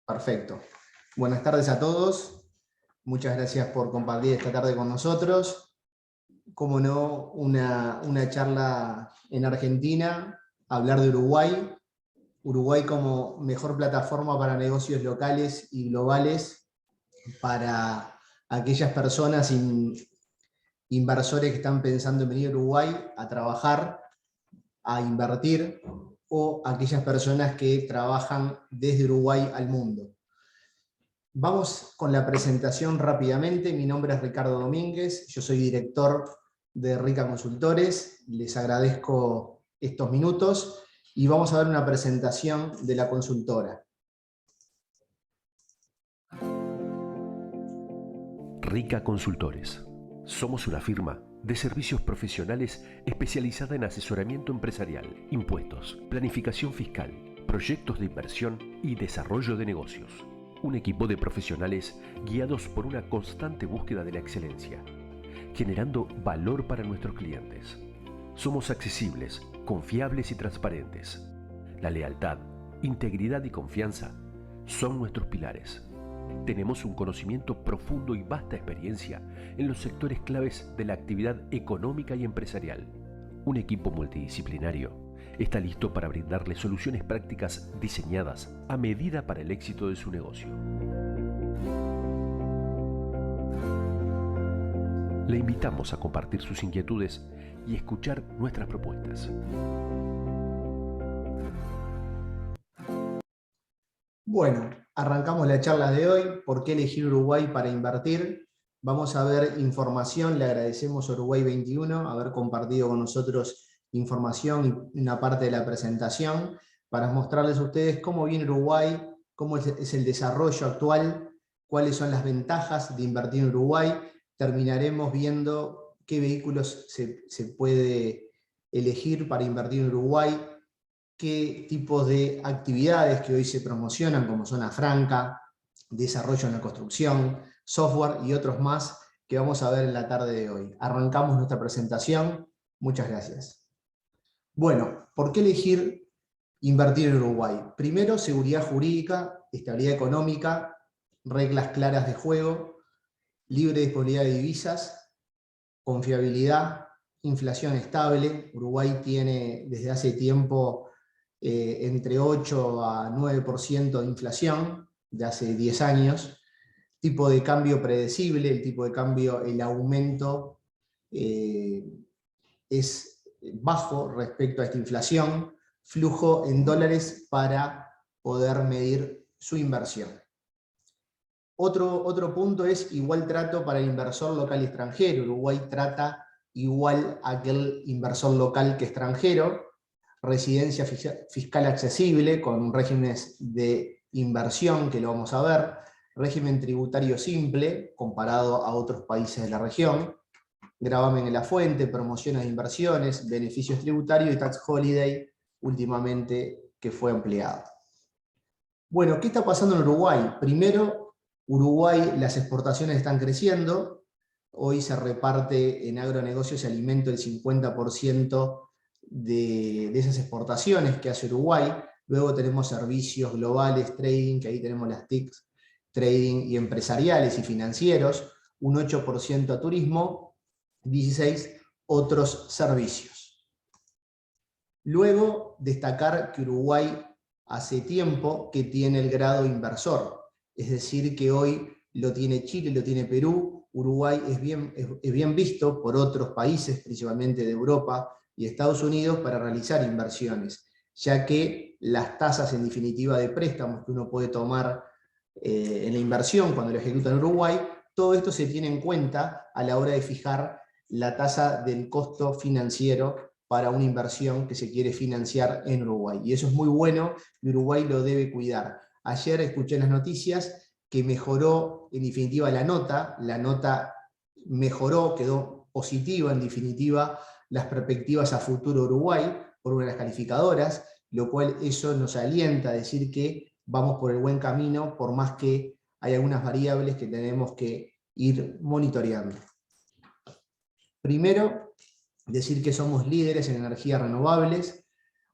Perfecto. Buenas tardes a todos. Muchas gracias por compartir esta tarde con nosotros. Como no, una charla en Argentina, hablar de Uruguay. Uruguay como mejor plataforma para negocios locales y globales para aquellas personas, inversores que están pensando en venir a Uruguay a trabajar, a invertir, o aquellas personas que trabajan desde Uruguay al mundo. Vamos con la presentación rápidamente. Mi nombre es Ricardo Domínguez, yo soy director de Rica Consultores. Les agradezco estos minutos y vamos a ver una presentación de la consultora. Rica Consultores. Somos una firma de servicios profesionales especializada en asesoramiento empresarial, impuestos, planificación fiscal, proyectos de inversión y desarrollo de negocios. Un equipo de profesionales guiados por una constante búsqueda de la excelencia, generando valor para nuestros clientes. Somos accesibles, confiables y transparentes. La lealtad, integridad y confianza son nuestros pilares. Tenemos un conocimiento profundo y vasta experiencia en los sectores claves de la actividad económica y empresarial. Un equipo multidisciplinario está listo para brindarle soluciones prácticas diseñadas a medida para el éxito de su negocio. Le invitamos a compartir sus inquietudes y escuchar nuestras propuestas. Bueno, arrancamos la charla de hoy. ¿Por qué elegir Uruguay para invertir? Vamos a ver información. Le agradecemos a Uruguay 21 haber compartido con nosotros información y una parte de la presentación para mostrarles a ustedes cómo viene Uruguay, cómo es el desarrollo actual, cuáles son las ventajas de invertir en Uruguay. Terminaremos viendo qué vehículos se puede elegir para invertir en Uruguay, qué tipos de actividades que hoy se promocionan, como zona franca, desarrollo en la construcción, software y otros más que vamos a ver en la tarde de hoy. Arrancamos nuestra presentación. Muchas gracias. Bueno, ¿por qué elegir invertir en Uruguay? Primero, seguridad jurídica, estabilidad económica, reglas claras de juego, libre disponibilidad de divisas, confiabilidad, inflación estable. Uruguay tiene desde hace tiempo entre 8 a 9% de inflación, de hace 10 años. Tipo de cambio predecible, el tipo de cambio, el aumento es bajo respecto a esta inflación, flujo en dólares para poder medir su inversión. Otro punto es igual trato para el inversor local y extranjero. Uruguay trata igual a aquel inversor local que extranjero, residencia fiscal accesible con regímenes de inversión, que lo vamos a ver, régimen tributario simple comparado a otros países de la región, gravamen en la fuente, promociones de inversiones, beneficios tributarios y tax holiday últimamente que fue ampliado. Bueno, ¿qué está pasando en Uruguay? Primero, Uruguay, las exportaciones están creciendo. Hoy se reparte en agronegocios y alimento el 50% de esas exportaciones que hace Uruguay. Luego tenemos servicios globales, trading, que ahí tenemos las TICs, trading y empresariales y financieros, un 8% a turismo, 16% otros servicios. Luego, destacar que Uruguay hace tiempo que tiene el grado inversor, es decir, que hoy lo tiene Chile, lo tiene Perú. Uruguay es bien visto por otros países, principalmente de Europa y Estados Unidos, para realizar inversiones, ya que las tasas en definitiva de préstamos que uno puede tomar en la inversión cuando lo ejecuta en Uruguay, todo esto se tiene en cuenta a la hora de fijar la tasa del costo financiero para una inversión que se quiere financiar en Uruguay. Y eso es muy bueno y Uruguay lo debe cuidar. Ayer escuché en las noticias que mejoró en definitiva la nota mejoró, quedó positiva en definitiva las perspectivas a futuro de Uruguay por una de las calificadoras, lo cual eso nos alienta a decir que vamos por el buen camino, por más que hay algunas variables que tenemos que ir monitoreando. Primero, decir que somos líderes en energías renovables.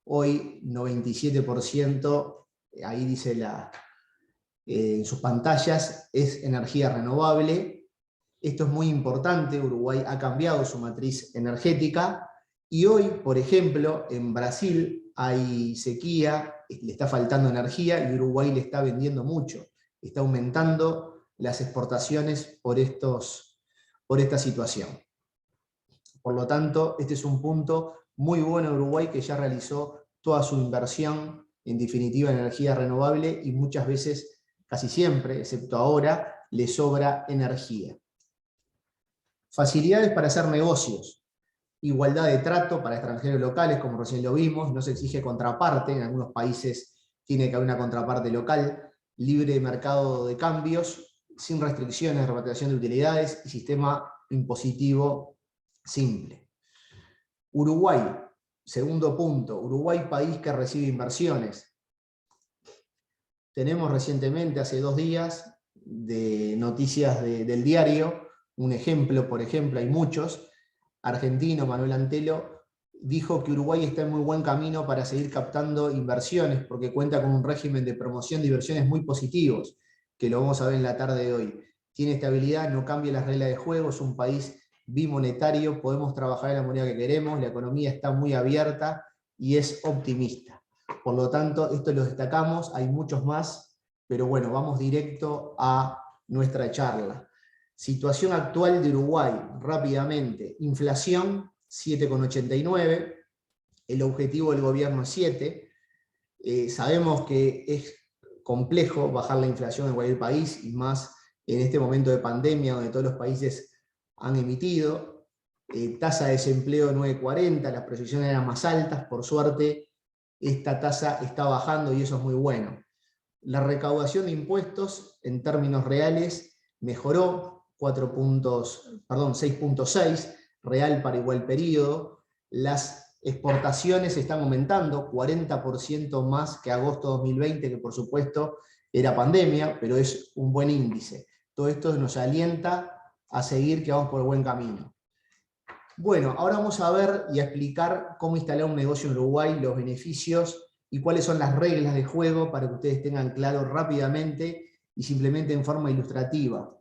Hoy 97%, ahí dice en sus pantallas es energía renovable. Esto es muy importante, Uruguay ha cambiado su matriz energética y hoy, por ejemplo, en Brasil hay sequía, le está faltando energía y Uruguay le está vendiendo mucho, está aumentando las exportaciones por esta situación. Por lo tanto, este es un punto muy bueno de Uruguay, que ya realizó toda su inversión, en definitiva, en energía renovable, y muchas veces, casi siempre, excepto ahora, le sobra energía. Facilidades para hacer negocios. Igualdad de trato para extranjeros locales, como recién lo vimos, no se exige contraparte, en algunos países tiene que haber una contraparte local, libre mercado de cambios, sin restricciones de repatriación de utilidades y sistema impositivo simple. Uruguay, segundo punto, Uruguay, país que recibe inversiones. Tenemos recientemente, hace 2 días, de noticias del diario, un ejemplo, por ejemplo, hay muchos, argentino Manuel Antelo dijo que Uruguay está en muy buen camino para seguir captando inversiones, porque cuenta con un régimen de promoción de inversiones muy positivos, que lo vamos a ver en la tarde de hoy. Tiene estabilidad, no cambia las reglas de juego, es un país bimonetario, podemos trabajar en la moneda que queremos, la economía está muy abierta y es optimista. Por lo tanto, esto lo destacamos, hay muchos más, pero bueno, vamos directo a nuestra charla. Situación actual de Uruguay, rápidamente. Inflación, 7,89. El objetivo del gobierno es 7. Sabemos que es complejo bajar la inflación en cualquier país, y más en este momento de pandemia, donde todos los países han emitido. Tasa de desempleo 9,40, las proyecciones eran más altas, por suerte esta tasa está bajando y eso es muy bueno. La recaudación de impuestos en términos reales mejoró 6,6 real para igual periodo. Las exportaciones están aumentando 40% más que agosto 2020, que por supuesto era pandemia, pero es un buen índice. Todo esto nos alienta a seguir, que vamos por el buen camino. Bueno, ahora vamos a ver y a explicar cómo instalar un negocio en Uruguay, los beneficios y cuáles son las reglas de juego para que ustedes tengan claro rápidamente y simplemente en forma ilustrativa.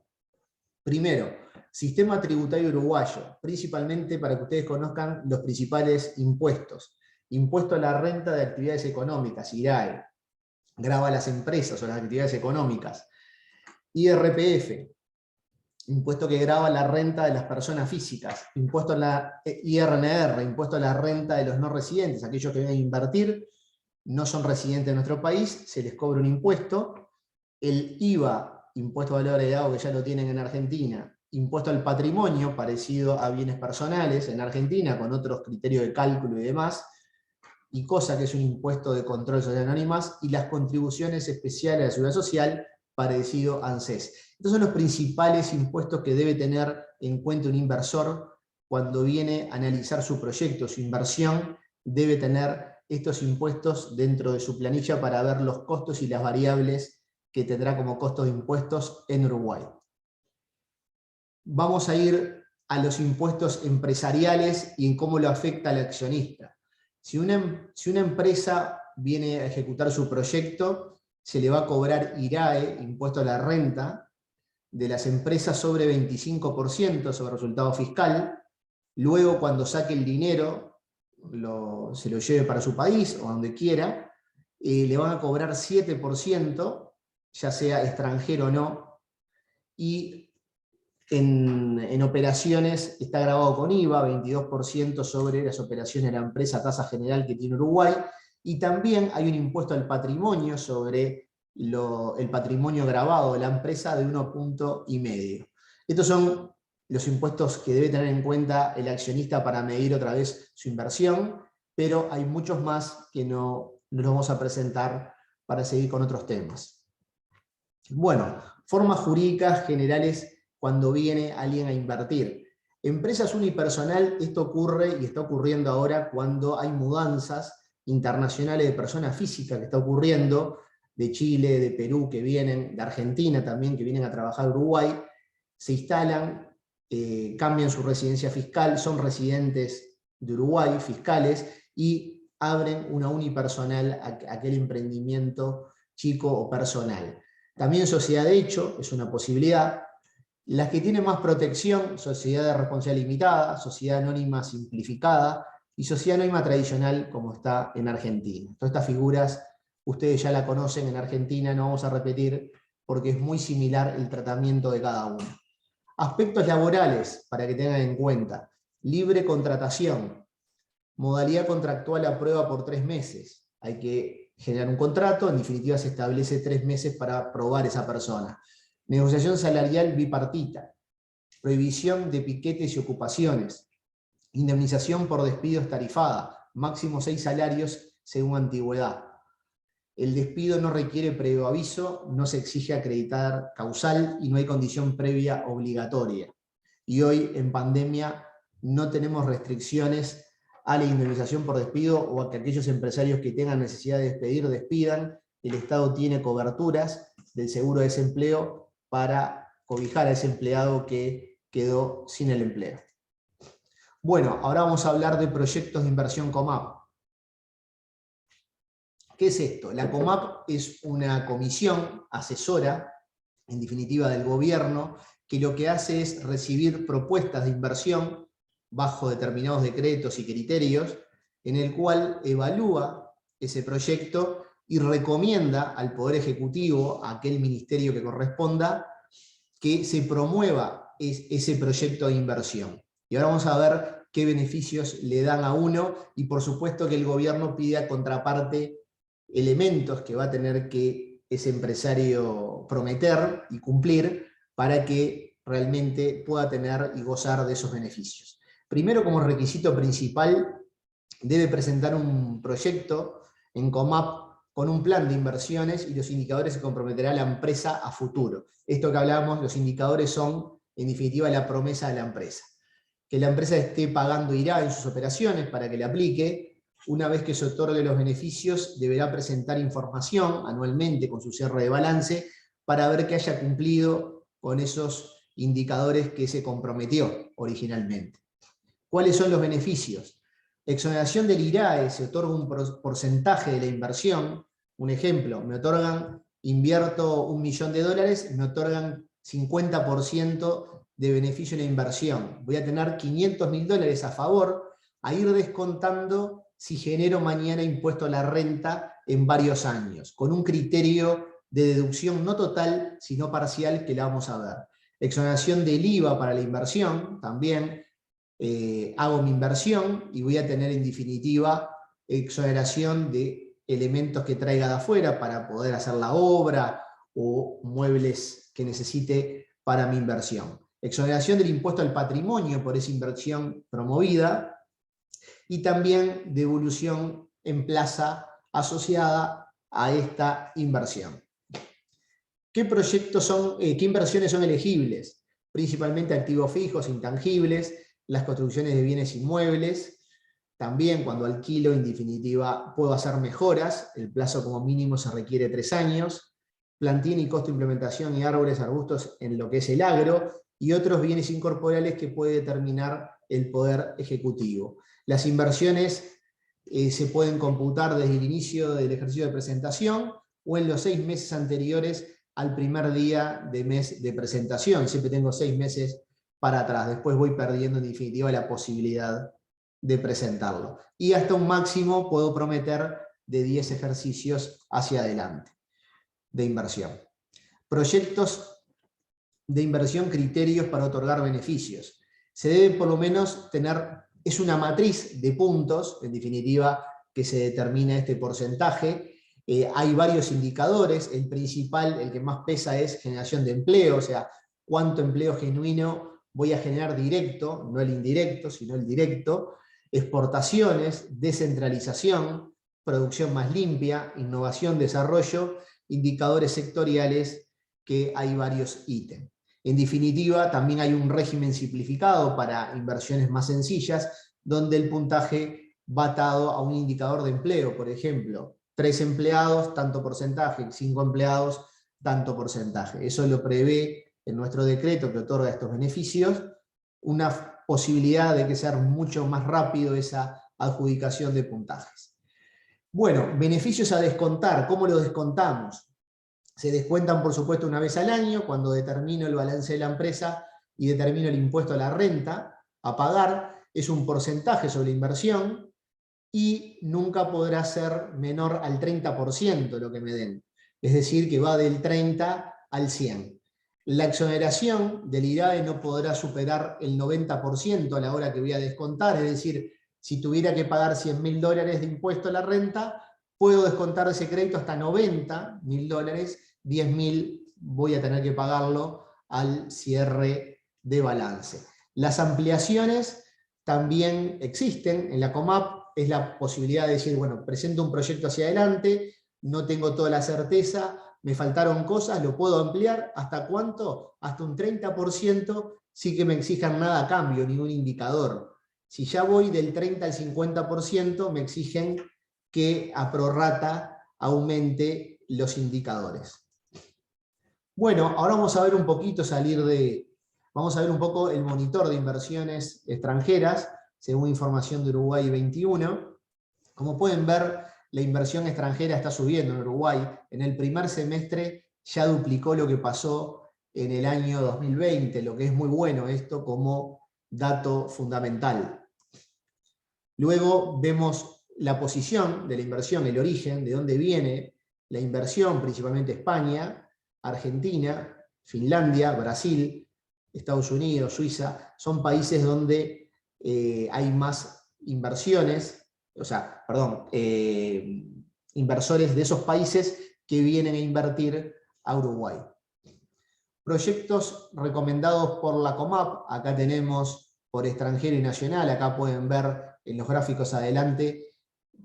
Primero, sistema tributario uruguayo, principalmente para que ustedes conozcan los principales impuestos. Impuesto a la renta de actividades económicas, IRAE, grava a las empresas o las actividades económicas. IRPF, impuesto que grava la renta de las personas físicas. Impuesto a la IRNR, impuesto a la renta de los no residentes, aquellos que vienen a invertir, no son residentes de nuestro país, se les cobra un impuesto. El IVA, impuesto al valor agregado, que ya lo tienen en Argentina. Impuesto al patrimonio, parecido a bienes personales en Argentina, con otros criterios de cálculo y demás. Y cosa que es un impuesto de control social anónimas. Y las contribuciones especiales a la seguridad social, parecido a ANSES. Estos son los principales impuestos que debe tener en cuenta un inversor cuando viene a analizar su proyecto, su inversión. Debe tener estos impuestos dentro de su planilla para ver los costos y las variables que tendrá como costos de impuestos en Uruguay. Vamos a ir a los impuestos empresariales y en cómo lo afecta al accionista. Si una empresa viene a ejecutar su proyecto, se le va a cobrar IRAE, impuesto a la renta, de las empresas sobre 25% sobre resultado fiscal. Luego, cuando saque el dinero, se lo lleve para su país o donde quiera, le van a cobrar 7%, ya sea extranjero o no, y en operaciones está grabado con IVA, 22% sobre las operaciones de la empresa, tasa general que tiene Uruguay, y también hay un impuesto al patrimonio sobre el patrimonio grabado de la empresa de 1,5. Estos son los impuestos que debe tener en cuenta el accionista para medir otra vez su inversión, pero hay muchos más que no los vamos a presentar para seguir con otros temas. Bueno, formas jurídicas generales cuando viene alguien a invertir. Empresas unipersonal, esto ocurre y está ocurriendo ahora cuando hay mudanzas internacionales de personas físicas, que está ocurriendo de Chile, de Perú, que vienen, de Argentina también, que vienen a trabajar a Uruguay, se instalan, cambian su residencia fiscal, son residentes de Uruguay, fiscales, y abren una unipersonal, aquel emprendimiento chico o personal. También sociedad de hecho es una posibilidad. Las que tienen más protección, sociedad de responsabilidad limitada, sociedad anónima simplificada y sociedad anónima tradicional, como está en Argentina. Todas estas figuras ustedes ya la conocen en Argentina, no vamos a repetir porque es muy similar el tratamiento de cada uno. Aspectos laborales, para que tengan en cuenta. Libre contratación. Modalidad contractual a prueba por 3 meses. Hay que generar un contrato, en definitiva se establece 3 meses para probar esa persona. Negociación salarial bipartita. Prohibición de piquetes y ocupaciones. Indemnización por despidos tarifada. Máximo 6 salarios según antigüedad. El despido no requiere previo aviso, no se exige acreditar causal y no hay condición previa obligatoria. Y hoy, en pandemia, no tenemos restricciones a la indemnización por despido o a que aquellos empresarios que tengan necesidad de despedir, despidan. El Estado tiene coberturas del seguro de desempleo para cobijar a ese empleado que quedó sin el empleo. Bueno, ahora vamos a hablar de proyectos de inversión COMAP. ¿Qué es esto? La COMAP es una comisión asesora, en definitiva del gobierno, que lo que hace es recibir propuestas de inversión bajo determinados decretos y criterios, en el cual evalúa ese proyecto y recomienda al Poder Ejecutivo, a aquel ministerio que corresponda, que se promueva ese proyecto de inversión. Y ahora vamos a ver qué beneficios le dan a uno, y por supuesto que el gobierno pide a contraparte elementos que va a tener que ese empresario prometer y cumplir para que realmente pueda tener y gozar de esos beneficios. Primero, como requisito principal, debe presentar un proyecto en COMAP con un plan de inversiones y los indicadores que comprometerá la empresa a futuro. Esto que hablábamos, los indicadores son, en definitiva, la promesa de la empresa. Que la empresa esté pagando IRA en sus operaciones para que le aplique. Una vez que se otorgue los beneficios, deberá presentar información anualmente con su cierre de balance para ver que haya cumplido con esos indicadores que se comprometió originalmente. ¿Cuáles son los beneficios? Exoneración del IRAE, se otorga un porcentaje de la inversión. Un ejemplo, invierto $1.000.000, me otorgan 50% de beneficio en la inversión. Voy a tener $500.000 a favor, a ir descontando si genero mañana impuesto a la renta en varios años, con un criterio de deducción no total, sino parcial, que la vamos a ver. Exoneración del IVA para la inversión, también hago mi inversión y voy a tener en definitiva exoneración de elementos que traiga de afuera para poder hacer la obra o muebles que necesite para mi inversión. Exoneración del impuesto al patrimonio por esa inversión promovida, y también devolución en plaza asociada a esta inversión. ¿Qué inversiones son elegibles? Principalmente activos fijos, intangibles, las construcciones de bienes inmuebles. También cuando alquilo, en definitiva, puedo hacer mejoras, el plazo como mínimo se requiere 3 años. Plantín y costo de implementación y árboles, arbustos en lo que es el agro, y otros bienes incorporales que puede determinar el Poder Ejecutivo. Las inversiones se pueden computar desde el inicio del ejercicio de presentación o en los 6 meses anteriores al primer día de mes de presentación. Siempre tengo 6 meses para atrás, después voy perdiendo en definitiva la posibilidad de presentarlo. Y hasta un máximo puedo prometer de 10 ejercicios hacia adelante de inversión. Proyectos de inversión, criterios para otorgar beneficios. Se debe por lo menos tener, es una matriz de puntos, en definitiva, que se determina este porcentaje. Hay varios indicadores, el principal, el que más pesa, es generación de empleo, o sea, cuánto empleo genuino voy a generar directo, no el indirecto, sino el directo. Exportaciones, descentralización, producción más limpia, innovación, desarrollo, indicadores sectoriales, que hay varios ítems. En definitiva, también hay un régimen simplificado para inversiones más sencillas, donde el puntaje va atado a un indicador de empleo, por ejemplo, 3 empleados, tanto porcentaje, 5 empleados, tanto porcentaje. Eso lo prevé en nuestro decreto que otorga estos beneficios, una posibilidad de que sea mucho más rápido esa adjudicación de puntajes. Bueno, beneficios a descontar, ¿cómo lo descontamos? Se descuentan, por supuesto, una vez al año, cuando determino el balance de la empresa y determino el impuesto a la renta a pagar. Es un porcentaje sobre la inversión y nunca podrá ser menor al 30% lo que me den. Es decir, que va del 30 al 100. La exoneración del IRAE no podrá superar el 90% a la hora que voy a descontar, es decir, si tuviera que pagar $100.000 de impuesto a la renta, puedo descontar ese crédito hasta $90.000, 10.000 voy a tener que pagarlo al cierre de balance. Las ampliaciones también existen en la COMAP, es la posibilidad de decir, bueno, presento un proyecto hacia adelante, no tengo toda la certeza, me faltaron cosas, lo puedo ampliar, ¿hasta cuánto? Hasta un 30%, sí que me exijan nada a cambio, ningún indicador. Si ya voy del 30 al 50%, me exigen que a prorrata aumente los indicadores. Bueno, ahora vamos a ver un poquito vamos a ver un poco el monitor de inversiones extranjeras, según información de Uruguay 21. Como pueden ver, la inversión extranjera está subiendo en Uruguay. En el primer semestre ya duplicó lo que pasó en el año 2020, lo que es muy bueno esto como dato fundamental. Luego vemos la posición de la inversión, el origen, de dónde viene la inversión, principalmente España, Argentina, Finlandia, Brasil, Estados Unidos, Suiza, son países donde hay más inversiones, inversores de esos países que vienen a invertir a Uruguay. Proyectos recomendados por la COMAP, acá tenemos por extranjero y nacional, acá pueden ver en los gráficos adelante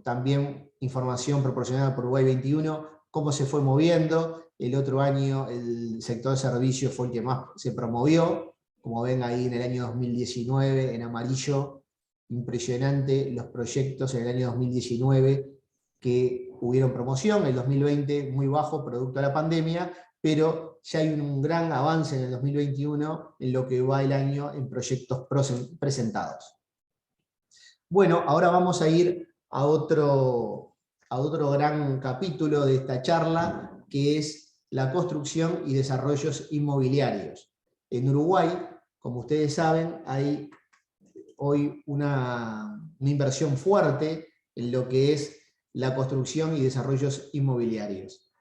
también información proporcionada por Uruguay 21, cómo se fue moviendo. El otro año el sector de servicios fue el que más se promovió, como ven ahí en el año 2019, en amarillo, impresionante los proyectos en el año 2019 que hubieron promoción, el 2020 muy bajo producto de la pandemia, pero ya hay un gran avance en el 2021 en lo que va el año en proyectos presentados. Bueno, ahora vamos a ir a otro gran capítulo de esta charla, que es la construcción y desarrollos inmobiliarios. En Uruguay, como ustedes saben, hay hoy una inversión fuerte en lo que es la construcción y desarrollos inmobiliarios.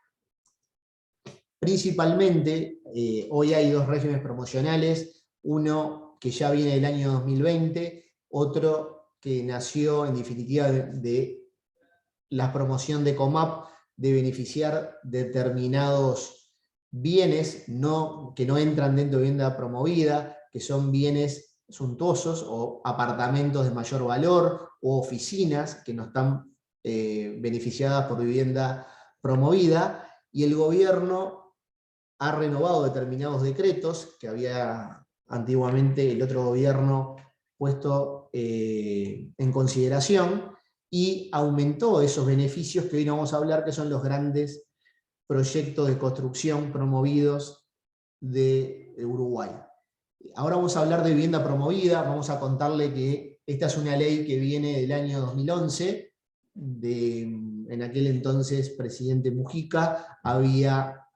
Principalmente, hoy hay dos regímenes promocionales, uno que ya viene del año 2020, otro que nació en definitiva de la promoción de COMAP de beneficiar determinados bienes que no entran dentro de vivienda promovida, que son bienes suntuosos o apartamentos de mayor valor o oficinas que no están beneficiadas por vivienda promovida, y el gobierno ha renovado determinados decretos que había antiguamente el otro gobierno puesto en consideración, y aumentó esos beneficios que hoy no vamos a hablar, que son los grandes proyectos de construcción promovidos de Uruguay. Ahora vamos a hablar de vivienda promovida, vamos a contarle que esta es una ley que viene del año 2011, en aquel entonces presidente Mujica había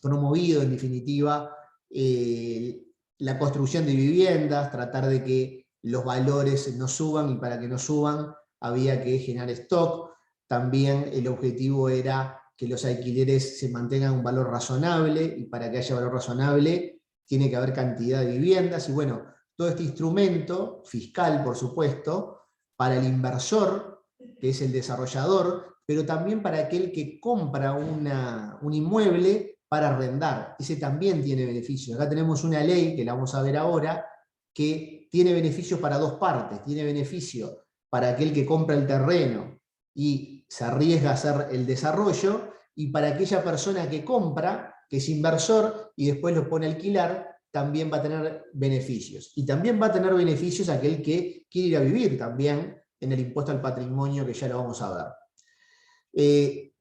promovido en definitiva la construcción de viviendas, tratar de que los valores no suban, y para que no suban había que generar stock. También el objetivo era que los alquileres se mantengan un valor razonable, y para que haya valor razonable tiene que haber cantidad de viviendas, y bueno, todo este instrumento fiscal, por supuesto, para el inversor, que es el desarrollador, pero también para aquel que compra un inmueble para arrendar. Ese también tiene beneficios. Acá tenemos una ley, que la vamos a ver ahora, que tiene beneficios para dos partes. Tiene beneficio para aquel que compra el terreno y se arriesga a hacer el desarrollo, y para aquella persona que compra, que es inversor y después lo pone a alquilar, también va a tener beneficios. Y también va a tener beneficios aquel que quiere ir a vivir también en el impuesto al patrimonio, que ya lo vamos a ver.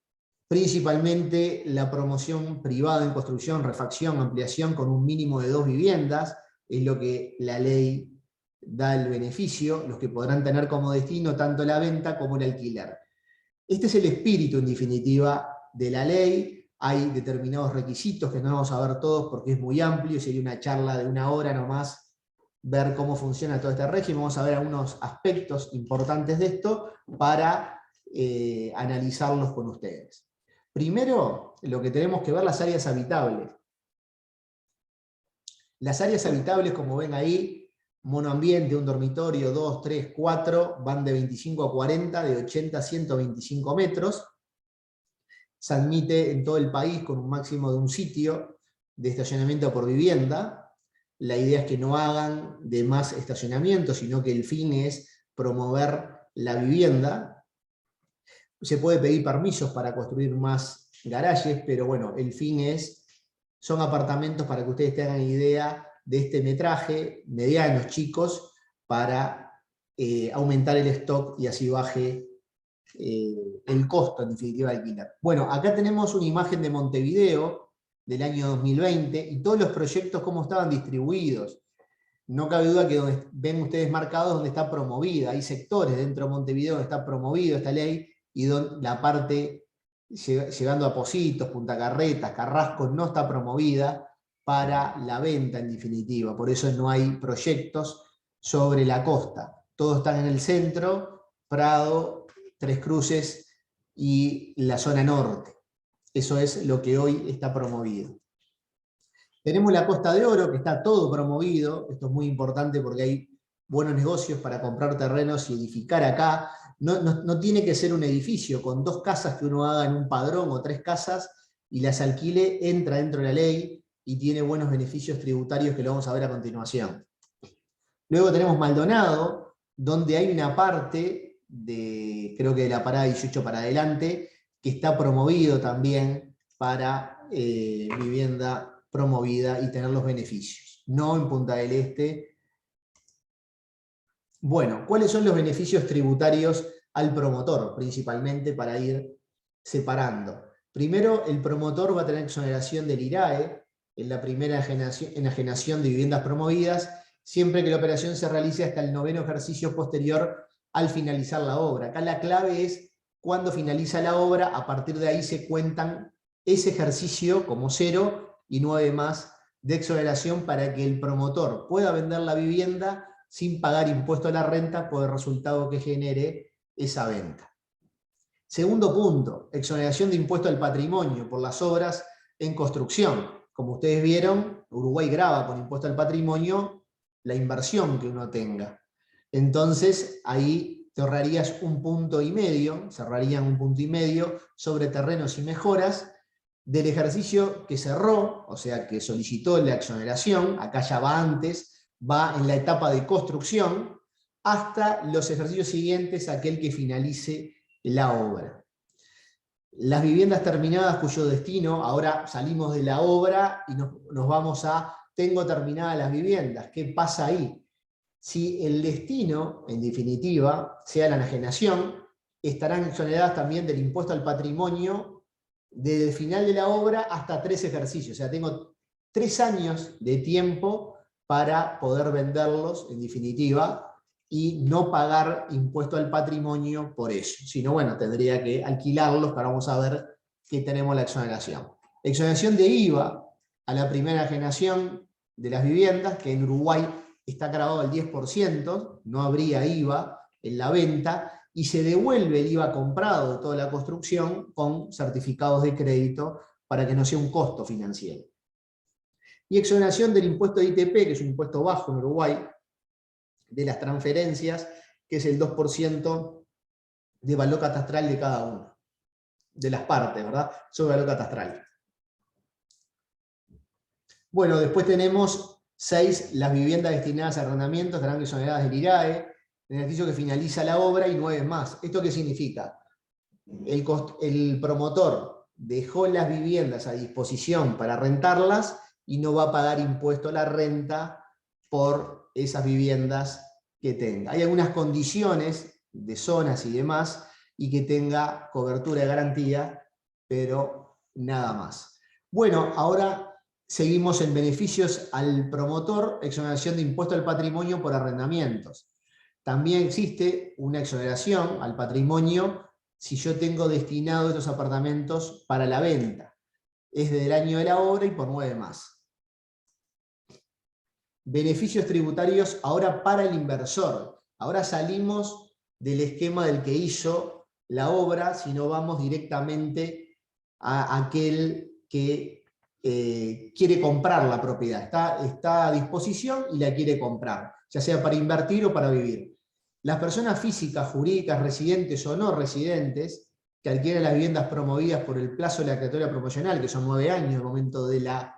Principalmente la promoción privada en construcción, refacción, ampliación con un mínimo de 2 viviendas, es lo que la ley da el beneficio, los que podrán tener como destino tanto la venta como el alquiler. Este es el espíritu, en definitiva, de la ley. hay determinados requisitos que no vamos a ver todos porque es muy amplio, sería una charla de 1 hora nomás, ver cómo funciona todo este régimen. Vamos a ver algunos aspectos importantes de esto para analizarlos con ustedes. Primero, lo que tenemos que ver, las áreas habitables. Las áreas habitables, como ven ahí, monoambiente, un dormitorio, 2, 3, 4, van de 25 a 40, de 80 a 125 metros. Se admite en todo el país con un máximo de un sitio de estacionamiento por vivienda. La idea es que no hagan de más estacionamiento, sino que el fin es promover la vivienda. Se puede pedir permisos para construir más garajes, pero bueno, el fin son apartamentos para que ustedes tengan idea de este metraje, medianos, chicos, para aumentar el stock y así baje el costo, en definitiva, de alquiler. Bueno, acá tenemos una imagen de Montevideo del año 2020 y todos los proyectos cómo estaban distribuidos. No cabe duda que donde ven ustedes marcados donde está promovida, hay sectores dentro de Montevideo donde está promovido esta ley y donde la parte llegando a Positos, Punta Carretas, Carrasco no está promovida para la venta en definitiva, por eso no hay proyectos sobre la costa. Todos están en el centro, Prado, Tres Cruces y la zona norte. Eso es lo que hoy está promovido. Tenemos la Costa de Oro, que está todo promovido. Esto es muy importante porque hay buenos negocios para comprar terrenos y edificar acá. No tiene que ser un edificio con 2 casas que uno haga en un padrón o 3 casas y las alquile, entra dentro de la ley y tiene buenos beneficios tributarios que lo vamos a ver a continuación. Luego tenemos Maldonado, donde hay una parte creo que de la parada 18 para adelante, que está promovido también para vivienda promovida y tener los beneficios. No en Punta del Este. Bueno, ¿cuáles son los beneficios tributarios al promotor? Principalmente para ir separando. Primero, el promotor va a tener exoneración del IRAE en la primera enajenación de viviendas promovidas, siempre que la operación se realice hasta el 9º ejercicio posterior al finalizar la obra. Acá la clave es cuando finaliza la obra, a partir de ahí se cuentan ese ejercicio como 0 y 9 más de exoneración para que el promotor pueda vender la vivienda sin pagar impuesto a la renta por el resultado que genere esa venta. Segundo punto, exoneración de impuesto al patrimonio por las obras en construcción. Como ustedes vieron, Uruguay grava con impuesto al patrimonio la inversión que uno tenga. Entonces, ahí te ahorrarías 1,5 puntos, cerrarían 1,5 puntos sobre terrenos y mejoras del ejercicio que cerró, o sea, que solicitó la exoneración, acá ya va antes, va en la etapa de construcción, hasta los ejercicios siguientes, aquel que finalice la obra. Las viviendas terminadas cuyo destino, ahora salimos de la obra y nos vamos a, tengo terminadas las viviendas, ¿qué pasa ahí? Si el destino, en definitiva, sea la enajenación, estarán exoneradas también del impuesto al patrimonio desde el final de la obra hasta 3 ejercicios. O sea, tengo 3 años de tiempo para poder venderlos, en definitiva, y no pagar impuesto al patrimonio por eso. Si no, bueno, tendría que alquilarlos, para vamos a ver que tenemos la exoneración. Exoneración de IVA a la primera enajenación de las viviendas, que en Uruguay está grabado al 10%, no habría IVA en la venta, y se devuelve el IVA comprado de toda la construcción con certificados de crédito para que no sea un costo financiero. Y exoneración del impuesto de ITP, que es un impuesto bajo en Uruguay, de las transferencias, que es el 2% de valor catastral de cada una, de las partes, ¿verdad? Sobre valor catastral. Bueno, después tenemos 6, las viviendas destinadas a arrendamiento estarán exoneradas del IRAE, en el ejercicio que finaliza la obra, y 9 más. ¿Esto qué significa? El promotor dejó las viviendas a disposición para rentarlas y no va a pagar impuesto a la renta por esas viviendas que tenga. Hay algunas condiciones de zonas y demás, y que tenga cobertura de garantía, pero nada más. Bueno, ahora seguimos en beneficios al promotor, exoneración de impuesto al patrimonio por arrendamientos. También existe una exoneración al patrimonio si yo tengo destinados estos apartamentos para la venta. es desde el año de la obra y por 9 más. Beneficios tributarios ahora para el inversor. Ahora salimos del esquema del que hizo la obra, sino vamos directamente a aquel que quiere comprar la propiedad. Está a disposición y la quiere comprar, ya sea para invertir o para vivir. Las personas físicas, jurídicas, residentes o no residentes, que adquieren las viviendas promovidas por el plazo de la declaratoria promocional, que son 9 años al momento de la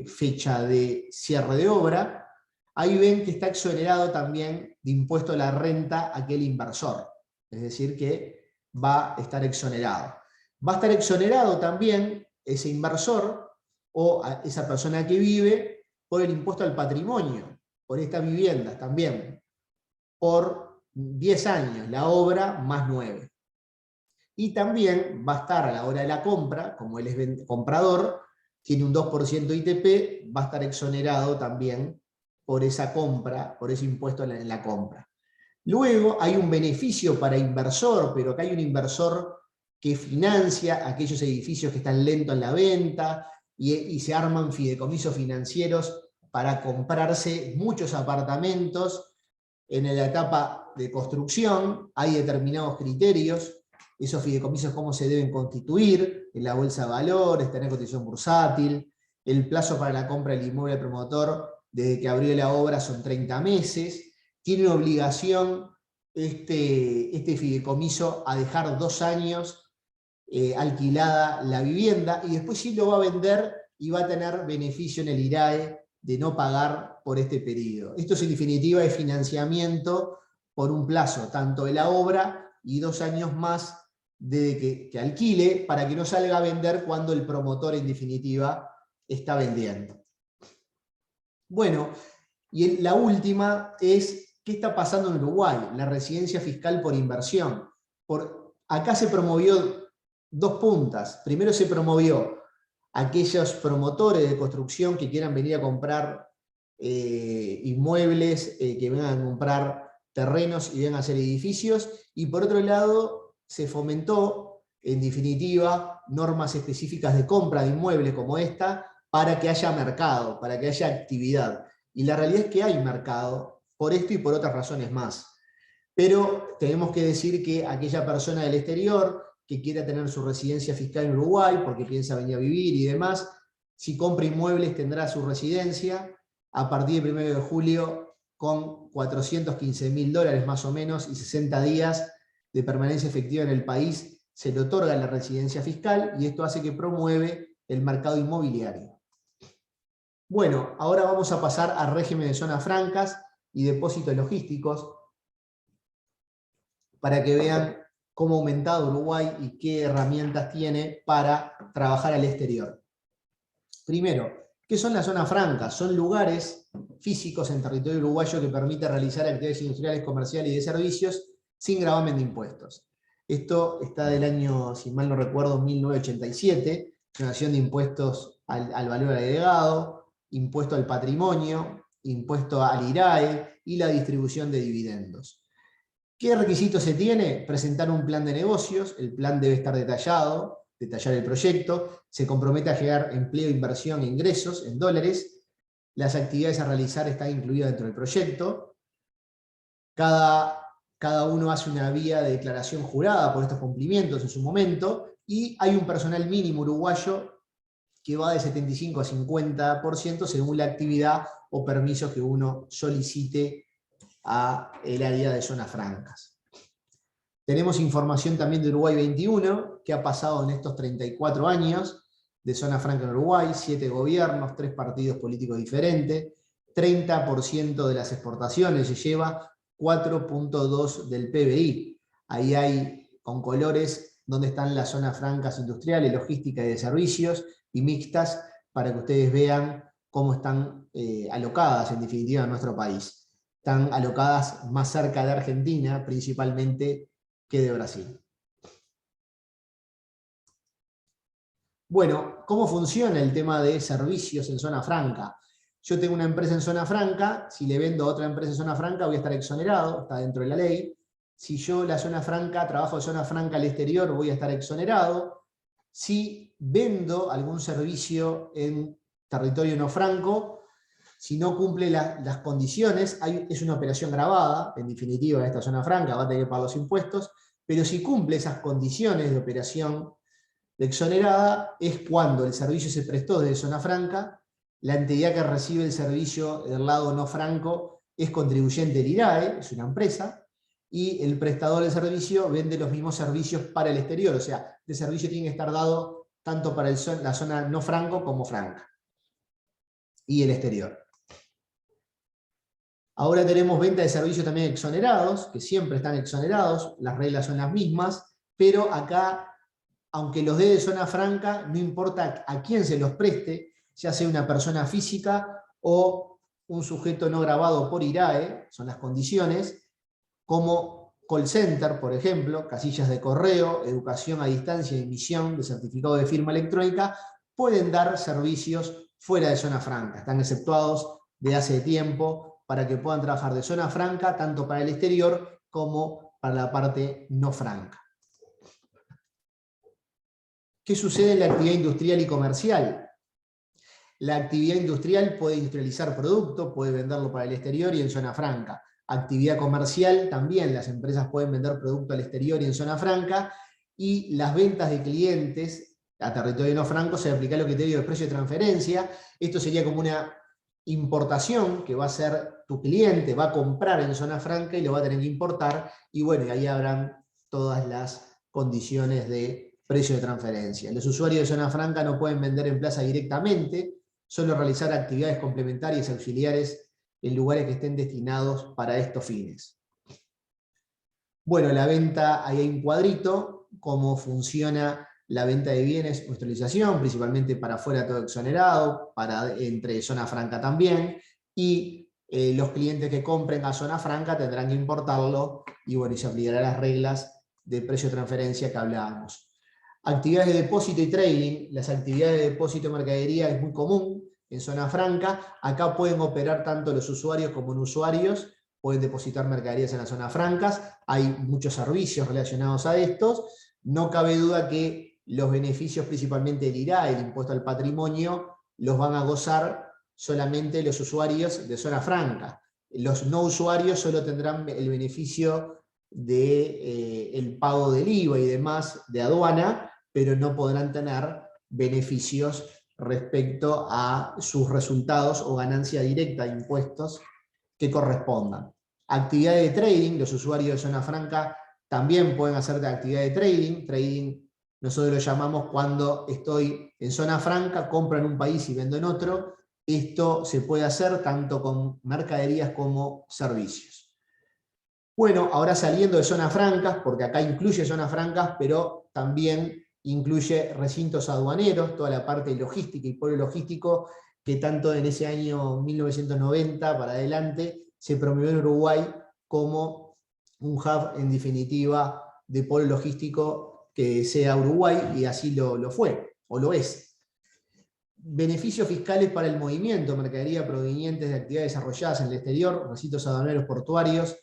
fecha de cierre de obra, ahí ven que está exonerado también de impuesto a la renta aquel inversor. Es decir, que va a estar exonerado. Va a estar exonerado también ese inversor o esa persona que vive por el impuesto al patrimonio, por estas viviendas también, por 10 años, la obra más 9. Y también va a estar a la hora de la compra, como él es comprador, tiene un 2% ITP, va a estar exonerado también por esa compra, por ese impuesto en la compra. Luego hay un beneficio para inversor, pero acá hay un inversor que financia aquellos edificios que están lentos en la venta y se arman fideicomisos financieros para comprarse muchos apartamentos en la etapa de construcción. Hay determinados criterios, esos fideicomisos cómo se deben constituir en la bolsa de valores, tener cotización bursátil, el plazo para la compra del inmueble al promotor desde que abrió la obra son 30 meses, tiene una obligación este fideicomiso a dejar 2 años alquilada la vivienda, y después sí lo va a vender y va a tener beneficio en el IRAE de no pagar por este periodo. Esto en definitiva es financiamiento por un plazo, tanto de la obra y 2 años más de que alquile, para que no salga a vender cuando el promotor en definitiva está vendiendo. Bueno, y la última es, ¿qué está pasando en Uruguay? La residencia fiscal por inversión. Acá se promovió 2 puntas. Primero se promovió aquellos promotores de construcción que quieran venir a comprar inmuebles, que vengan a comprar terrenos y vengan a hacer edificios. Y por otro lado, se fomentó, en definitiva, normas específicas de compra de inmuebles como esta, para que haya mercado, para que haya actividad. Y la realidad es que hay mercado, por esto y por otras razones más. Pero tenemos que decir que aquella persona del exterior que quiera tener su residencia fiscal en Uruguay, porque piensa venir a vivir y demás, si compra inmuebles tendrá su residencia a partir del 1 de julio con $415.000 más o menos y 60 días de permanencia efectiva en el país, se le otorga la residencia fiscal, y esto hace que promueve el mercado inmobiliario. Bueno, ahora vamos a pasar al régimen de zonas francas y depósitos logísticos, para que vean cómo ha aumentado Uruguay y qué herramientas tiene para trabajar al exterior. Primero, ¿qué son las zonas francas? Son lugares físicos en territorio uruguayo que permiten realizar actividades industriales, comerciales y de servicios sin gravamen de impuestos. Esto está del año, si mal no recuerdo, 1987, generación de impuestos al valor agregado, impuesto al patrimonio, impuesto al IRAE y la distribución de dividendos. ¿Qué requisitos se tiene? Presentar un plan de negocios, el plan debe estar detallado, detallar el proyecto, se compromete a generar empleo, inversión e ingresos en dólares, las actividades a realizar están incluidas dentro del proyecto, cada uno hace una vía de declaración jurada por estos cumplimientos en su momento, y hay un personal mínimo uruguayo que va de 75 a 50% según la actividad o permisos que uno solicite a el área de zonas francas. Tenemos información también de Uruguay 21, que ha pasado en estos 34 años de zona franca en Uruguay, 7 gobiernos, 3 partidos políticos diferentes, 30% de las exportaciones se lleva, 4.2 del PBI. Ahí hay con colores donde están las zonas francas industriales, logísticas y de servicios, y mixtas, para que ustedes vean cómo están alocadas en definitiva en nuestro país. Están alocadas más cerca de Argentina, principalmente, que de Brasil. Bueno, ¿cómo funciona el tema de servicios en zona franca? Yo tengo una empresa en zona franca, si le vendo a otra empresa en zona franca voy a estar exonerado, está dentro de la ley. Si yo la zona franca, trabajo en zona franca al exterior, voy a estar exonerado. Si vendo algún servicio en territorio no franco, si no cumple las condiciones, es una operación grabada, en definitiva, en esta zona franca, va a tener que pagar los impuestos, pero si cumple esas condiciones de operación de exonerada, es cuando el servicio se prestó desde zona franca, la entidad que recibe el servicio del lado no franco es contribuyente del IRAE, es una empresa, y el prestador del servicio vende los mismos servicios para el exterior, o sea, el servicio tiene que estar dado tanto para la zona no franco como franca, y el exterior. Ahora tenemos venta de servicios también exonerados, que siempre están exonerados, las reglas son las mismas, pero acá, aunque los dé de zona franca, no importa a quién se los preste, ya sea una persona física o un sujeto no grabado por IRAE, son las condiciones, como call center, por ejemplo, casillas de correo, educación a distancia, emisión de certificado de firma electrónica, pueden dar servicios fuera de zona franca, están exceptuados de hace tiempo, para que puedan trabajar de zona franca, tanto para el exterior como para la parte no franca. ¿Qué sucede en la actividad industrial y comercial? La actividad industrial puede industrializar producto, puede venderlo para el exterior y en zona franca. Actividad comercial también, las empresas pueden vender producto al exterior y en zona franca, y las ventas de clientes a territorio no franco se aplica lo que te digo, el precio de transferencia. Esto sería como una importación que va a hacer tu cliente, va a comprar en zona franca y lo va a tener que importar, y bueno, y ahí habrán todas las condiciones de precio de transferencia. Los usuarios de zona franca no pueden vender en plaza directamente, solo realizar actividades complementarias auxiliares en lugares que estén destinados para estos fines. Bueno, la venta, ahí hay un cuadrito, cómo funciona la venta de bienes, industrialización, principalmente para afuera todo exonerado, entre zona franca también, y los clientes que compren a zona franca tendrán que importarlo, y bueno, y se aplicarán las reglas de precio de transferencia que hablábamos. Actividades de depósito y trading, las actividades de depósito de mercadería es muy común en zona franca, acá pueden operar tanto los usuarios como no usuarios, pueden depositar mercaderías en las zonas francas, hay muchos servicios relacionados a estos, no cabe duda que los beneficios principalmente del IRA, el impuesto al patrimonio, los van a gozar solamente los usuarios de zona franca. Los no usuarios solo tendrán el beneficio del pago del IVA y demás de aduana, pero no podrán tener beneficios respecto a sus resultados o ganancia directa de impuestos que correspondan. Actividad de trading, los usuarios de zona franca también pueden hacer de actividad de trading. Trading nosotros lo llamamos cuando estoy en zona franca, compro en un país y vendo en otro. Esto se puede hacer tanto con mercaderías como servicios. Bueno, ahora saliendo de zonas francas, porque acá incluye zonas francas, pero también incluye recintos aduaneros, toda la parte logística y polo logístico, que tanto en ese año 1990 para adelante se promovió en Uruguay como un hub, en definitiva, de polo logístico que sea Uruguay, y así lo fue, o lo es. Beneficios fiscales para el movimiento de mercadería provenientes de actividades desarrolladas en el exterior, recintos aduaneros portuarios,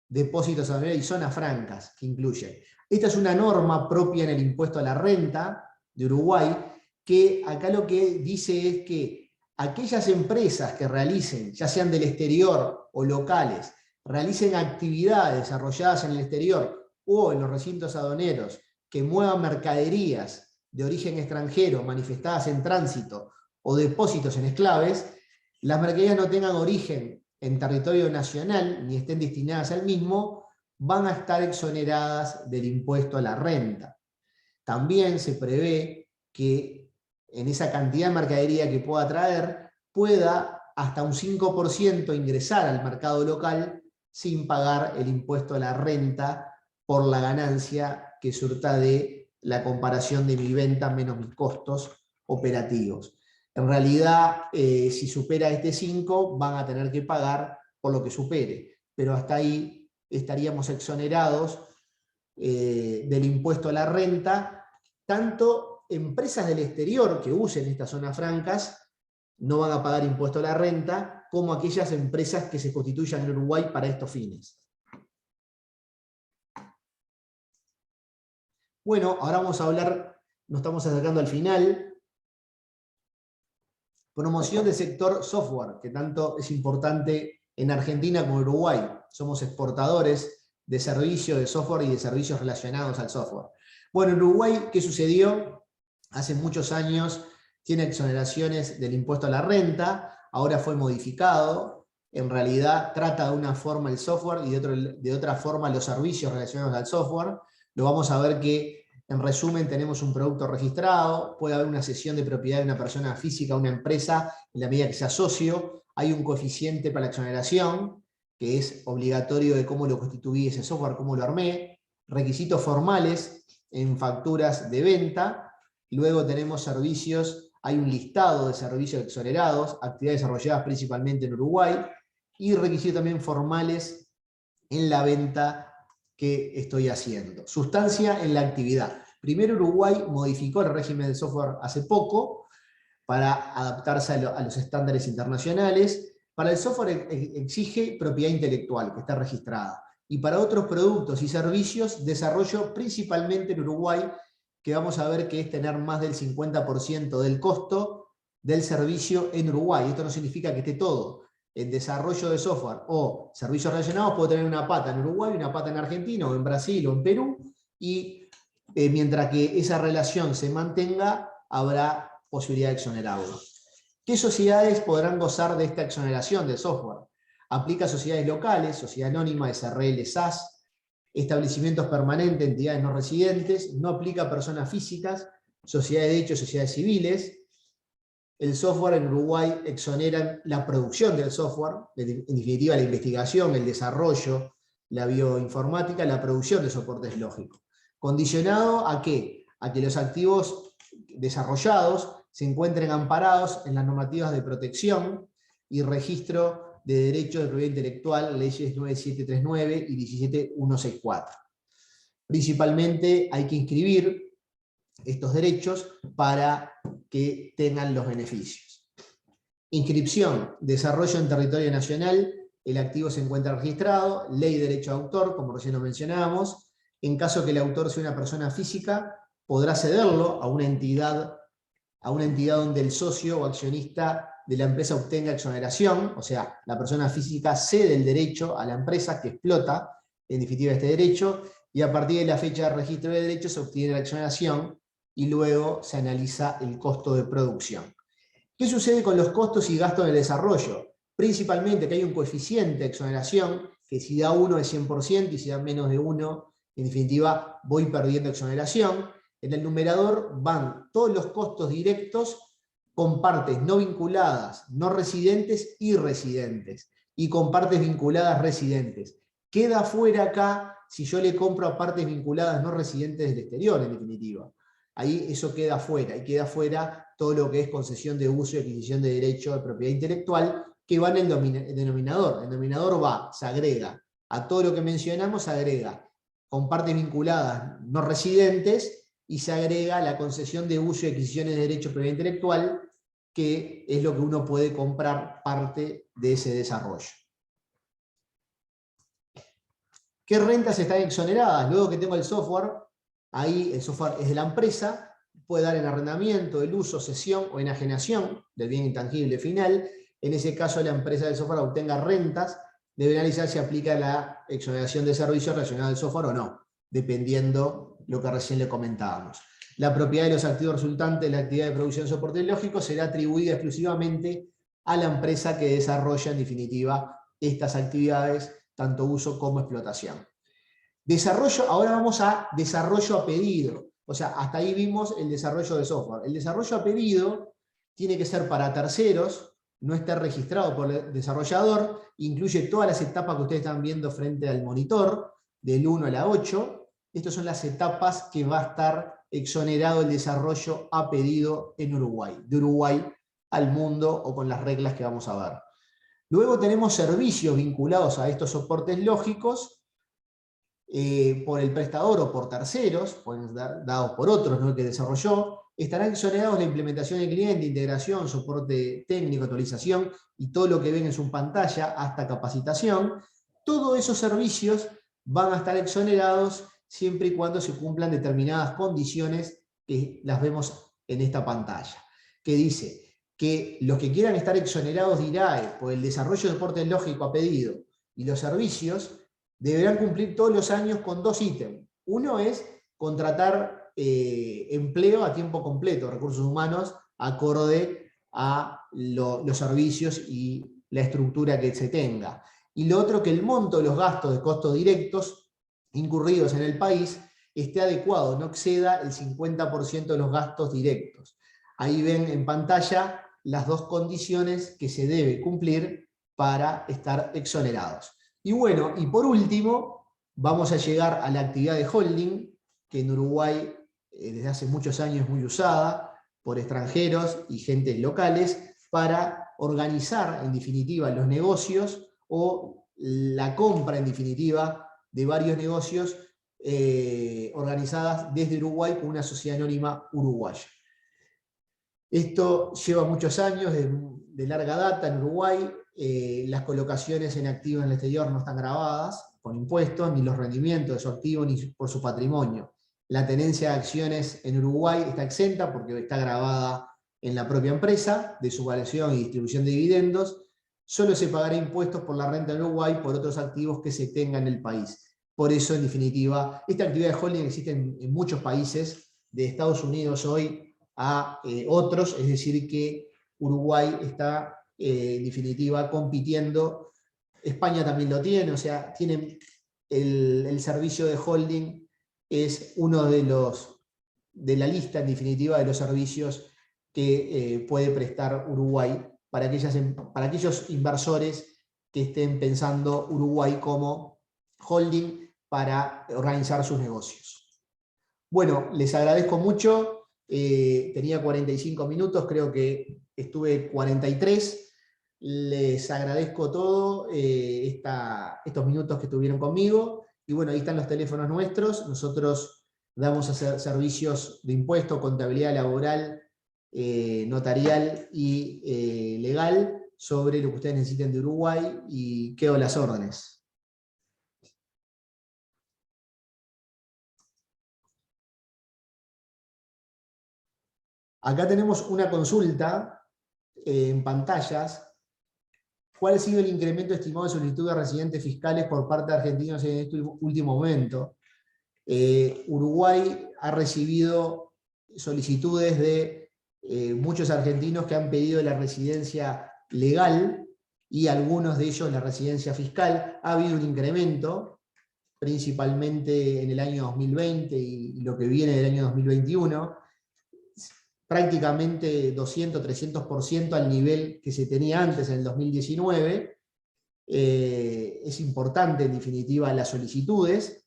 depósitos aduaneros y zonas francas, que incluye. Esta es una norma propia en el impuesto a la renta de Uruguay, que acá lo que dice es que aquellas empresas que realicen, ya sean del exterior o locales, realicen actividades desarrolladas en el exterior o en los recintos aduaneros, que muevan mercaderías de origen extranjero manifestadas en tránsito o depósitos en esclaves, las mercaderías no tengan origen en territorio nacional ni estén destinadas al mismo, van a estar exoneradas del impuesto a la renta. También se prevé que en esa cantidad de mercadería que pueda traer, pueda hasta un 5% ingresar al mercado local sin pagar el impuesto a la renta por la ganancia que surta de la comparación de mi venta menos mis costos operativos. En realidad, si supera este 5, van a tener que pagar por lo que supere, pero hasta ahí estaríamos exonerados del impuesto a la renta. Tanto empresas del exterior que usen estas zonas francas no van a pagar impuesto a la renta, como aquellas empresas que se constituyan en Uruguay para estos fines. Bueno, ahora vamos a hablar nos estamos acercando al final. Promoción del sector software, que tanto es importante en Argentina como en Uruguay. Somos exportadores de servicios de software y de servicios relacionados al software. Bueno, en Uruguay, ¿qué sucedió? Hace muchos años tiene exoneraciones del impuesto a la renta, ahora fue modificado. En realidad trata de una forma el software y de otra forma los servicios relacionados al software. Lo vamos a ver que, en resumen, tenemos un producto registrado, puede haber una cesión de propiedad de una persona física a una empresa en la medida que sea socio, hay un coeficiente para la exoneración, que es obligatorio de cómo lo constituí ese software, cómo lo armé, requisitos formales en facturas de venta, luego tenemos servicios, hay un listado de servicios exonerados, actividades desarrolladas principalmente en Uruguay, y requisitos también formales en la venta que estoy haciendo. Sustancia en la actividad. Primero Uruguay modificó el régimen del software hace poco para adaptarse a los estándares internacionales. Para el software exige propiedad intelectual que está registrada. Y para otros productos y servicios, desarrollo principalmente en Uruguay, que vamos a ver que es tener más del 50% del costo del servicio en Uruguay. Esto no significa que esté todo. En desarrollo de software o servicios relacionados puedo tener una pata en Uruguay, una pata en Argentina, o en Brasil, o en Perú, y mientras que esa relación se mantenga, habrá posibilidad de exonerarlo. ¿Qué sociedades podrán gozar de esta exoneración de software? Aplica a sociedades locales, sociedad anónima, SRL, SAS, establecimientos permanentes, entidades no residentes, no aplica a personas físicas, sociedades de hecho, sociedades civiles. El software en Uruguay exonera la producción del software, en definitiva la investigación, el desarrollo, la bioinformática, la producción de soportes lógicos. ¿Condicionado a qué? A que los activos desarrollados se encuentren amparados en las normativas de protección y registro de derechos de propiedad intelectual, leyes 9739 y 17164. Principalmente hay que inscribir estos derechos para que tengan los beneficios. Inscripción, desarrollo en territorio nacional, el activo se encuentra registrado, ley de derecho de autor, como recién lo mencionábamos. En caso que el autor sea una persona física, podrá cederlo a una entidad donde el socio o accionista de la empresa obtenga exoneración, o sea, la persona física cede el derecho a la empresa que explota, en definitiva, este derecho, y a partir de la fecha de registro de derechos se obtiene la exoneración y luego se analiza el costo de producción. ¿Qué sucede con los costos y gastos del desarrollo? Principalmente que hay un coeficiente de exoneración, que si da 1 es 100% y si da menos de 1, en definitiva, voy perdiendo exoneración. En el numerador van todos los costos directos con partes no vinculadas, no residentes y residentes, y con partes vinculadas residentes. Queda fuera acá si yo le compro a partes vinculadas no residentes del exterior, en definitiva. Ahí eso queda fuera, y queda fuera todo lo que es concesión de uso y adquisición de derecho de propiedad intelectual, que va en el denominador. El denominador se agrega a todo lo que mencionamos, se agrega con partes vinculadas no residentes, y se agrega la concesión de uso y adquisiciones de derecho de propiedad intelectual, que es lo que uno puede comprar parte de ese desarrollo. ¿Qué rentas están exoneradas? Luego que tengo el software, ahí el software es de la empresa, puede dar en arrendamiento, el uso, cesión o enajenación del bien intangible final. En ese caso, la empresa del software obtenga rentas, debe analizar si aplica la exoneración de servicios relacionados al software o no, dependiendo lo que recién le comentábamos. La propiedad de los activos resultantes de la actividad de producción de soportes lógicos será atribuida exclusivamente a la empresa que desarrolla, en definitiva, estas actividades, tanto uso como explotación. Desarrollo, ahora vamos a desarrollo a pedido. O sea, hasta ahí vimos el desarrollo de software. El desarrollo a pedido tiene que ser para terceros, no está registrado por el desarrollador, incluye todas las etapas que ustedes están viendo frente al monitor, del 1 a la 8. Estas son las etapas que va a estar exonerado el desarrollo a pedido en Uruguay, de Uruguay al mundo o con las reglas que vamos a ver. Luego tenemos servicios vinculados a estos soportes lógicos por el prestador o por terceros, pueden ser dados por otros, ¿no?, que desarrolló. Estarán exonerados la implementación del cliente, integración, soporte técnico, actualización y todo lo que ven en su pantalla, hasta capacitación. Todos esos servicios van a estar exonerados siempre y cuando se cumplan determinadas condiciones que las vemos en esta pantalla, que dice que los que quieran estar exonerados de IRAE por el desarrollo de deporte lógico a pedido y los servicios, deberán cumplir todos los años con 2 ítems. Uno es contratar empleo a tiempo completo, recursos humanos, acorde a los servicios y la estructura que se tenga. Y lo otro, que el monto de los gastos de costos directos incurridos en el país esté adecuado, no exceda el 50% de los gastos directos. Ahí ven en pantalla las 2 condiciones que se debe cumplir para estar exonerados. Y bueno, y por último, vamos a llegar a la actividad de holding, que en Uruguay desde hace muchos años es muy usada por extranjeros y gentes locales para organizar, en definitiva, los negocios o la compra, en definitiva, de varios negocios organizadas desde Uruguay con una sociedad anónima uruguaya. Esto lleva muchos años de larga data en Uruguay. Las colocaciones en activos en el exterior no están gravadas con impuestos, ni los rendimientos de su activo, ni por su patrimonio. La tenencia de acciones en Uruguay está exenta porque está grabada en la propia empresa, de su variación y distribución de dividendos. Solo se pagará impuestos por la renta en Uruguay por otros activos que se tengan en el país. Por eso, en definitiva, esta actividad de holding existe en muchos países, de Estados Unidos hoy a otros, es decir que Uruguay está en definitiva compitiendo. España también lo tiene, o sea, tienen el servicio de holding, es uno de la lista en definitiva de los servicios que puede prestar Uruguay para aquellos inversores que estén pensando Uruguay como holding para organizar sus negocios. Bueno, les agradezco mucho. Tenía 45 minutos, creo que estuve 43. Les agradezco todo estos minutos que estuvieron conmigo. Y bueno, ahí están los teléfonos nuestros. Nosotros damos servicios de impuesto, contabilidad laboral, notarial y legal sobre lo que ustedes necesiten de Uruguay, y quedo a las órdenes. Acá tenemos una consulta en pantallas. ¿Cuál ha sido el incremento estimado de solicitudes de residentes fiscales por parte de argentinos en este último momento? Uruguay ha recibido solicitudes de muchos argentinos que han pedido la residencia legal y algunos de ellos la residencia fiscal. Ha habido un incremento, principalmente en el año 2020 y lo que viene del año 2021, prácticamente 200-300% al nivel que se tenía antes, en el 2019. Es importante, en definitiva, las solicitudes.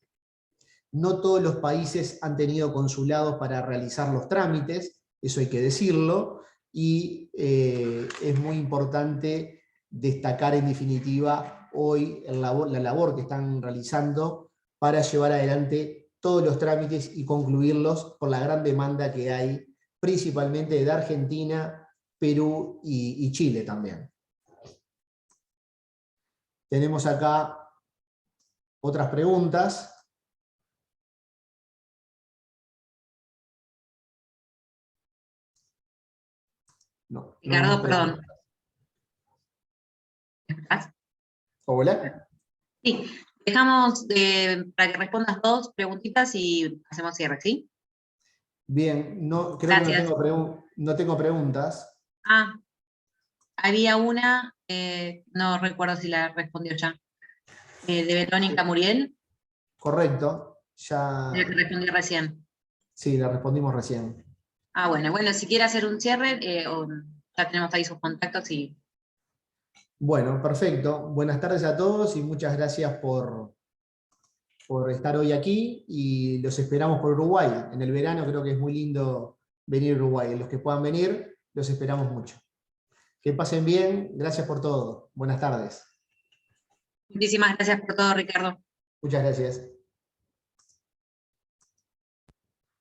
No todos los países han tenido consulados para realizar los trámites, eso hay que decirlo, y es muy importante destacar, en definitiva, hoy la labor que están realizando para llevar adelante todos los trámites y concluirlos por la gran demanda que hay, principalmente de Argentina, Perú y Chile también. Tenemos acá otras preguntas. No, Ricardo, perdón. ¿Estás? ¿Hola? Sí, dejamos para que respondas 2 preguntitas y hacemos cierre, ¿sí? Bien, creo Gracias. que no tengo preguntas. Ah, había una, no recuerdo si la respondió ya, de Verónica Muriel. Correcto, La que respondió recién. Sí, la respondimos recién. Ah, bueno, si quiere hacer un cierre, ya tenemos ahí sus contactos y... Bueno, perfecto. Buenas tardes a todos y muchas gracias por estar hoy aquí, y los esperamos por Uruguay. En el verano creo que es muy lindo venir a Uruguay. Los que puedan venir, los esperamos mucho. Que pasen bien, gracias por todo. Buenas tardes. Muchísimas gracias por todo, Ricardo. Muchas gracias.